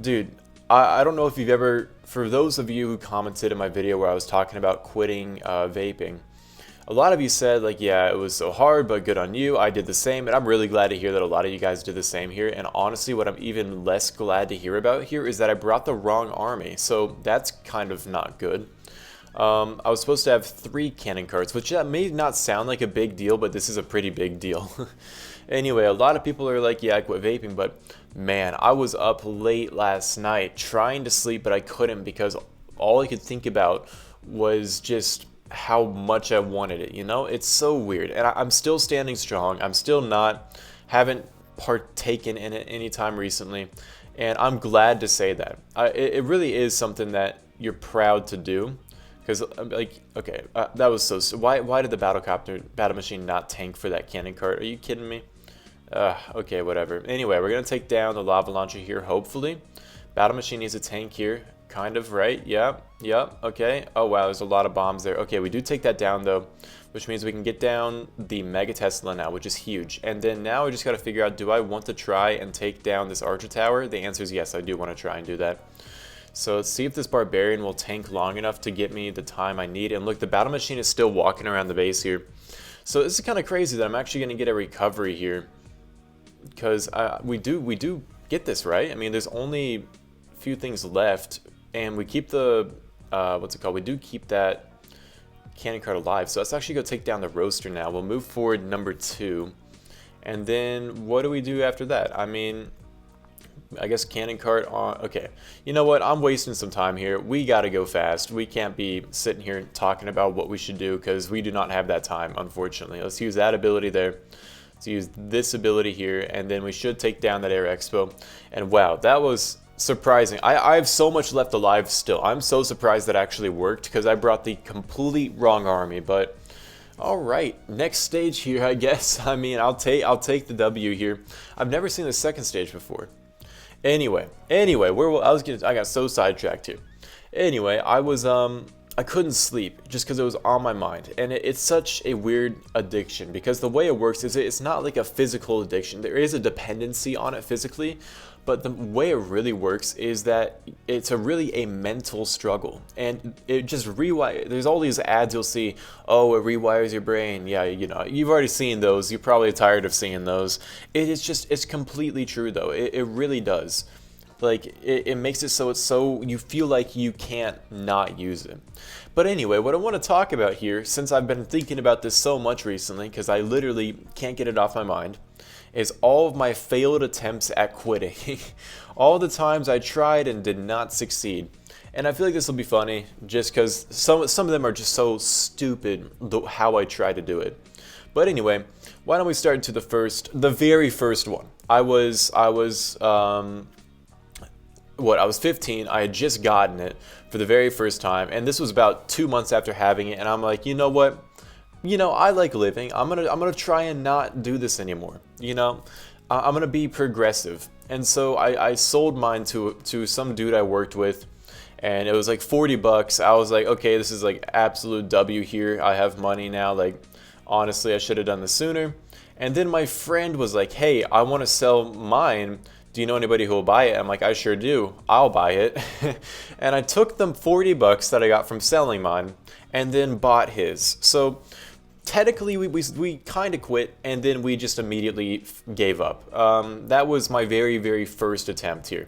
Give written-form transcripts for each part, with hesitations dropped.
Dude, I don't know if you've ever, for those of you who commented in my video where I was talking about quitting vaping, a lot of you said like, yeah, it was so hard, but good on you. I did the same, and I'm really glad to hear that a lot of you guys did the same here. And honestly, what I'm even less glad to hear about here is that I brought the wrong army, so that's kind of not good. I was supposed to have 3 cannon carts, which that may not sound like a big deal, but this is a pretty big deal. Anyway, a lot of people are like, yeah, I quit vaping, but man, I was up late last night trying to sleep, but I couldn't because all I could think about was just how much I wanted it, you know? It's so weird. And I'm still standing strong. I'm still not, haven't partaken in it anytime recently. And I'm glad to say that. It really is something that you're proud to do. Because, like, okay, that was so... Why did the battle machine not tank for that cannon cart? Are you kidding me? Okay, whatever. Anyway, we're going to take down the lava launcher here, hopefully. Battle machine needs a tank here. Kind of, right? Yep, okay. Oh, wow, there's a lot of bombs there. Okay, we do take that down, though, which means we can get down the Mega Tesla now, which is huge. And then now we just got to figure out, do I want to try and take down this Archer Tower? The answer is yes, I do want to try and do that. So let's see if this Barbarian will tank long enough to get me the time I need. And look, the battle machine is still walking around the base here. So this is kind of crazy that I'm actually going to get a recovery here. Because we do get this, right? I mean, there's only a few things left. And we keep the, what's it called? We do keep that cannon cart alive. So let's actually go take down the roaster now. We'll move forward number 2. And then what do we do after that? I mean... I guess cannon cart on. Okay, you know what? I'm wasting some time here. We gotta go fast. We can't be sitting here talking about what we should do because we do not have that time, unfortunately. Let's use that ability there. Let's use this ability here, and then we should take down that Air Expo. And wow, that was surprising. I have so much left alive still. I'm so surprised that actually worked because I brought the complete wrong army, but. All right, next stage here, I guess. I mean, I'll take the W here. I've never seen the second stage before. Anyway, I got so sidetracked here. Anyway, I couldn't sleep just because it was on my mind, and it's such a weird addiction because the way it works is it's not like a physical addiction. There is a dependency on it physically, but the way it really works is that it's really a mental struggle, and it just rewires. There's all these ads you'll see. Oh, it rewires your brain. Yeah, you know, you've already seen those. You're probably tired of seeing those. It's completely true though. It really does. Like, it makes it so you feel like you can't not use it. But anyway, what I want to talk about here, since I've been thinking about this so much recently, because I literally can't get it off my mind, is all of my failed attempts at quitting. All the times I tried and did not succeed. And I feel like this will be funny, just because some of them are just so stupid, how I try to do it. But anyway, why don't we start to the very first one. I was 15, I had just gotten it for the very first time, and this was about 2 months after having it, and I'm like, you know what? You know, I like living. I'm gonna try and not do this anymore. You know, I'm gonna be progressive. And so I sold mine to some dude I worked with, and it was like 40 bucks. I was like, okay, this is like absolute W here. I have money now. Like, honestly, I should have done this sooner. And then my friend was like, hey, I want to sell mine. Do you know anybody who will buy it? I'm like, I sure do. I'll buy it. And I took them 40 bucks that I got from selling mine and then bought his. So technically we kind of quit, and then we just immediately gave up. That was my very, very first attempt here.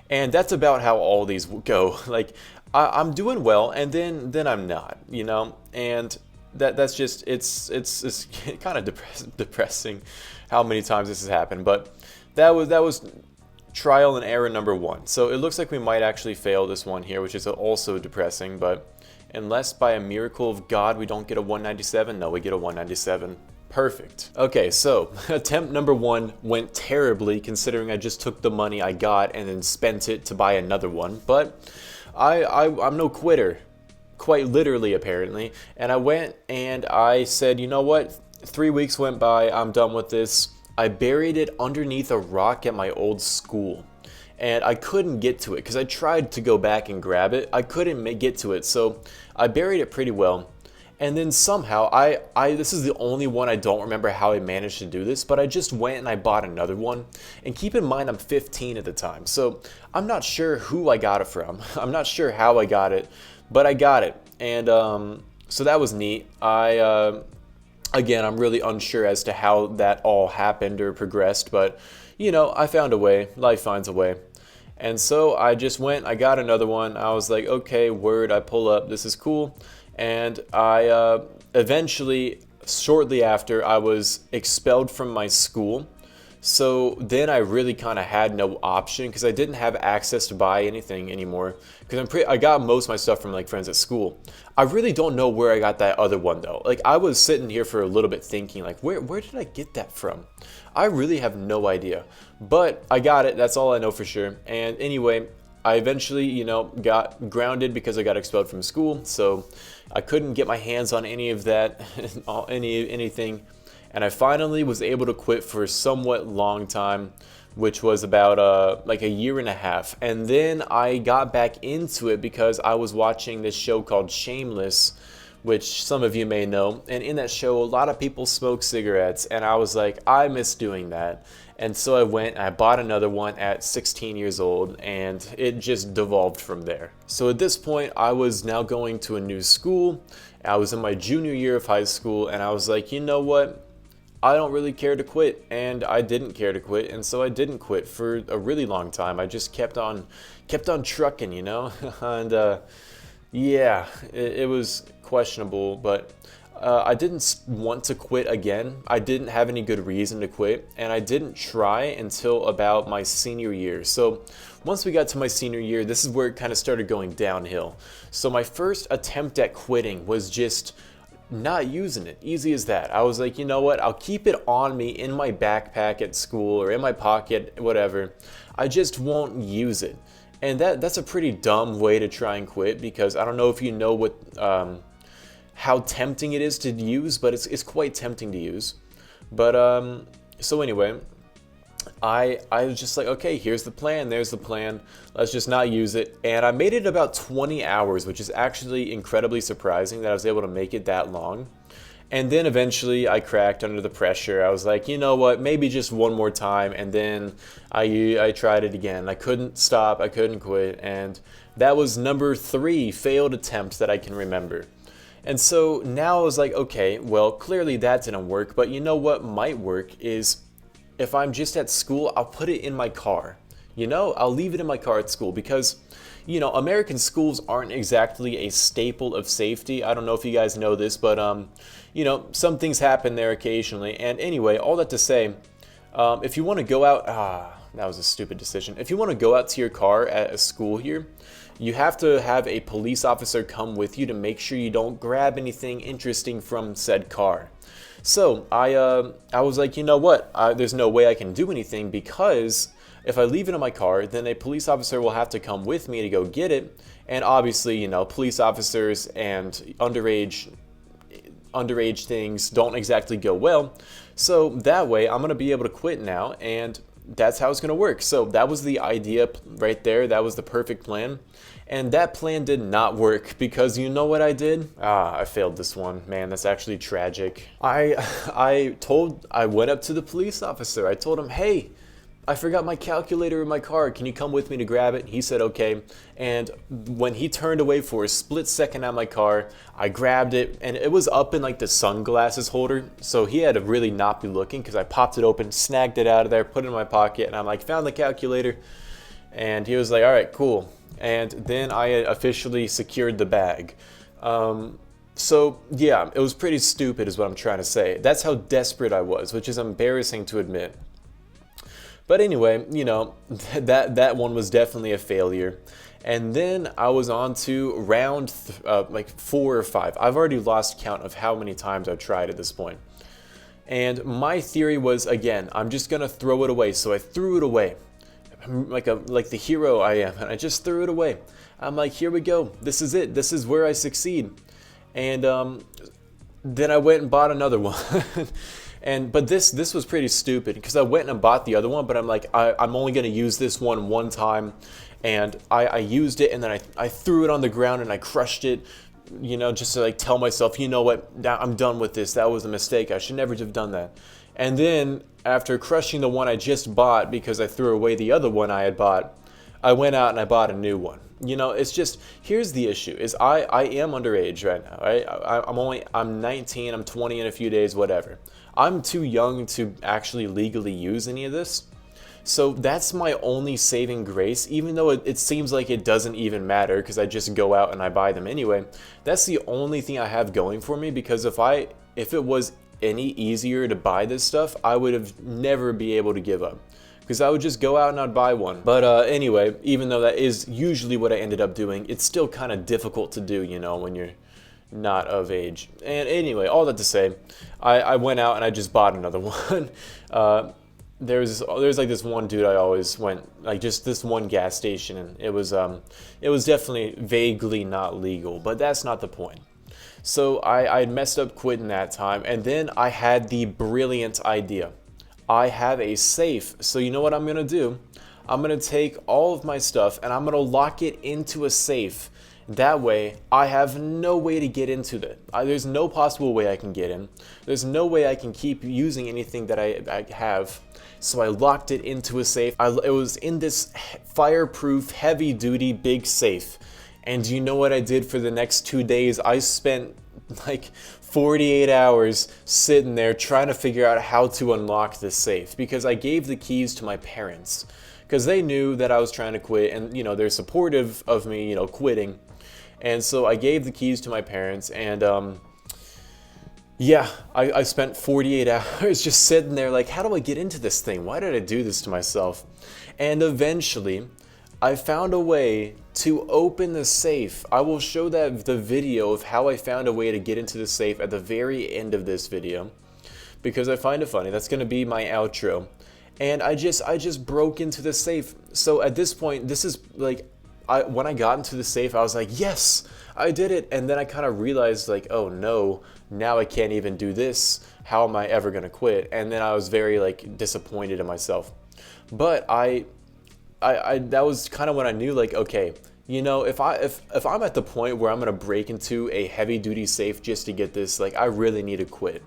And that's about how all these go. Like, I'm doing well, and then I'm not, you know? And that's just, it's kind of depressing how many times this has happened. But that was trial and error number 1. So it looks like we might actually fail this one here, which is also depressing, but unless by a miracle of God we don't get a 197, no, we get a 197. Perfect. Okay, so attempt number 1 went terribly considering I just took the money I got and then spent it to buy another one, but I'm no quitter. Quite literally, apparently. And I went and I said, you know what? 3 weeks went by, I'm done with this. I buried it underneath a rock at my old school, and I couldn't get to it because I tried to go back and grab it. I couldn't get to it, so I buried it pretty well. And then somehow, this is the only one I don't remember how I managed to do this, but I just went and I bought another one. And keep in mind, I'm 15 at the time, so I'm not sure who I got it from. I'm not sure how I got it, but I got it. And so that was neat. Again, I'm really unsure as to how that all happened or progressed, but you know, I found a way. Life finds a way. And so I just went, I got another one. I was like, okay, word, I pull up, this is cool. And I eventually, shortly after, I was expelled from my school. So then I really kind of had no option because I didn't have access to buy anything anymore. Because I got most of my stuff from like friends at school. I really don't know where I got that other one though. Like I was sitting here for a little bit thinking like, where did I get that from? I really have no idea. But I got it. That's all I know for sure. And anyway, I eventually, you know, got grounded because I got expelled from school. So I couldn't get my hands on any of that, anything. And I finally was able to quit for a somewhat long time, which was about like a year and a half. And then I got back into it because I was watching this show called Shameless, which some of you may know. And in that show, a lot of people smoke cigarettes. And I was like, I miss doing that. And so I went and I bought another one at 16 years old, and it just devolved from there. So at this point, I was now going to a new school. I was in my junior year of high school, and I was like, you know what? I don't really care to quit, and I didn't care to quit, and so I didn't quit for a really long time. I just kept on trucking, you know, and yeah, it was questionable, but I didn't want to quit again. I didn't have any good reason to quit, and I didn't try until about my senior year. So once we got to my senior year, this is where it kind of started going downhill. So my first attempt at quitting was just not using it. Easy as that. I was like, you know what? I'll keep it on me in my backpack at school or in my pocket, whatever. I just won't use it. And that's a pretty dumb way to try and quit, because I don't know if you know what how tempting it is to use, but it's quite tempting to use. But so anyway, I was just like, okay, here's the plan, there's the plan, let's just not use it. And I made it about 20 hours, which is actually incredibly surprising that I was able to make it that long. And then eventually I cracked under the pressure. I was like, you know what, maybe just one more time. And then I tried it again. I couldn't stop, I couldn't quit. And that was number 3 failed attempt that I can remember. And so now I was like, okay, well, clearly that didn't work. But you know what might work is, if I'm just at school, I'll put it in my car. You know, I'll leave it in my car at school, because, you know, American schools aren't exactly a staple of safety. I don't know if you guys know this, but, you know, some things happen there occasionally. And anyway, all that to say, if you want to go out, that was a stupid decision. If you want to go out to your car at a school here, you have to have a police officer come with you to make sure you don't grab anything interesting from said car. So I was like, you know what, there's no way I can do anything, because if I leave it in my car, then a police officer will have to come with me to go get it. And obviously, you know, police officers and underage things don't exactly go well. So that way I'm going to be able to quit now, and that's how it's going to work. So that was the idea right there. That was the perfect plan. And that plan did not work, because you know what I did? I failed this one. Man, that's actually tragic. I went up to the police officer. I told him, hey, I forgot my calculator in my car. Can you come with me to grab it? He said, okay. And when he turned away for a split second out my car, I grabbed it, and it was up in like the sunglasses holder. So he had to really not be looking, because I popped it open, snagged it out of there, put it in my pocket, and I'm like, found the calculator. And he was like, all right, cool. And then I officially secured the bag. So yeah, it was pretty stupid is what I'm trying to say. That's how desperate I was, which is embarrassing to admit. But anyway, you know, that one was definitely a failure. And then I was on to round like 4 or 5. I've already lost count of how many times I've tried at this point. And my theory was, again, I'm just gonna throw it away. So I threw it away. Like the hero I am, and I just threw it away. I'm like, here we go. This is it. This is where I succeed. And then I went and bought another one. But this was pretty stupid, because I went and bought the other one, but I'm like, I'm only going to use this one time. And I used it, and then I threw it on the ground and I crushed it. you know, just to like tell myself, you know what, I'm done with this. That was a mistake. I should never have done that. And then after crushing the one I just bought because I threw away the other one I had bought, I went out and I bought a new one. You know, it's just, here's the issue, is I am underage right now, right? I'm 19, I'm 20 in a few days, whatever. I'm too young to actually legally use any of this. So that's my only saving grace, even though it seems like it doesn't even matter because I just go out and I buy them anyway. That's the only thing I have going for me, because if it was any easier to buy this stuff, I would have never be able to give up. Because I would just go out and I'd buy one. But anyway, even though that is usually what I ended up doing, it's still kind of difficult to do, you know, when you're not of age. And anyway, all that to say, I went out and I just bought another one. There's like this one dude I always went, like just this one gas station, and it was definitely vaguely not legal, but that's not the point. So I messed up quitting that time, and then I had the brilliant idea. I have a safe, so you know what I'm gonna do? I'm gonna take all of my stuff and I'm gonna lock it into a safe. That way, I have no way to get into that. There's no possible way I can get in. There's no way I can keep using anything that I have. So I locked it into a safe. It was in this fireproof, heavy-duty, big safe. And you know what I did for the next 2 days? I spent like 48 hours sitting there trying to figure out how to unlock this safe, because I gave the keys to my parents because they knew that I was trying to quit, and you know, they're supportive of me, you know, quitting. And so I gave the keys to my parents, and yeah, I spent 48 hours just sitting there like, how do I get into this thing? Why did I do this to myself? And eventually I found a way to open the safe. I will show that the video of how I found a way to get into the safe at the very end of this video, because I find it funny. That's going to be my outro. And I just broke into the safe. So at this point, this is like, when I got into the safe, I was like, yes, I did it. And then I kind of realized like, oh no, now I can't even do this. How am I ever going to quit? And then I was very like disappointed in myself. But that was kind of when I knew, like, okay, you know, if I'm at the point where I'm gonna break into a heavy duty safe just to get this, like, I really need to quit.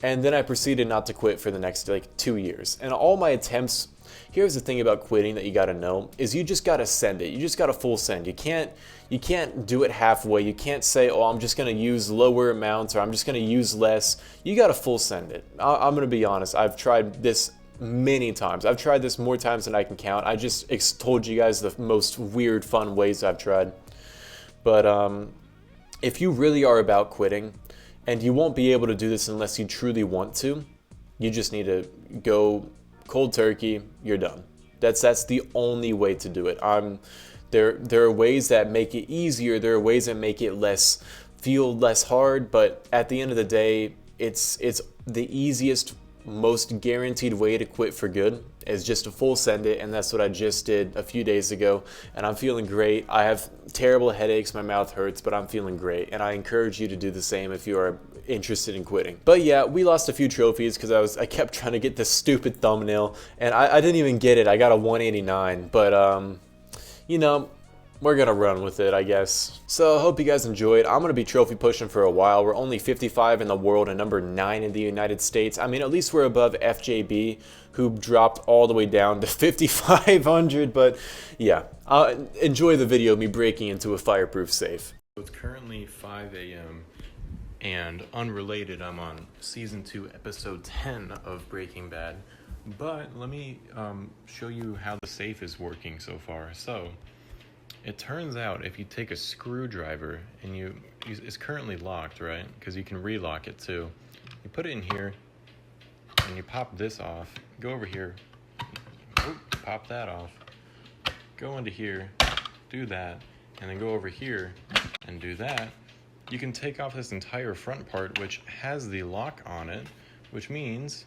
And then I proceeded not to quit for the next like 2 years. And all my attempts, here's the thing about quitting that you gotta know, is you just gotta send it. You just gotta full send. You can't do it halfway. You can't say, oh, I'm just gonna use lower amounts, or I'm just gonna use less. You gotta full send it. I'm gonna be honest, I've tried this many times. I've tried this more times than I can count. I just told you guys the most weird, fun ways I've tried. But if you really are about quitting, and you won't be able to do this unless you truly want to, you just need to go cold turkey. You're done. That's the only way to do it. There are ways that make it easier. There are ways that make it feel less hard. But at the end of the day, it's the easiest, most guaranteed way to quit for good is just to full send it, and that's what I just did a few days ago, and I'm feeling great. I have terrible headaches, my mouth hurts, but I'm feeling great, and I encourage you to do the same if you are interested in quitting. But yeah, we lost a few trophies because I kept trying to get this stupid thumbnail, and I didn't even get it. I got a 189, but you know, we're gonna run with it, I guess. So I hope you guys enjoyed. I'm gonna be trophy pushing for a while. We're only 55 in the world and number 9 in the United States. I mean, at least we're above FJB, who dropped all the way down to 5,500. But yeah, enjoy the video of me breaking into a fireproof safe. It's currently 5 a.m. and unrelated, I'm on season 2, episode 10 of Breaking Bad. But let me show you how the safe is working so far. So it turns out if you take a screwdriver and it's currently locked, right? Because you can relock it too. You put it in here and you pop this off. Go over here, pop that off. Go into here, do that, and then go over here and do that. You can take off this entire front part, which has the lock on it, which means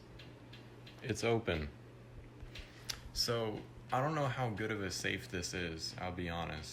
it's open. So I don't know how good of a safe this is, I'll be honest.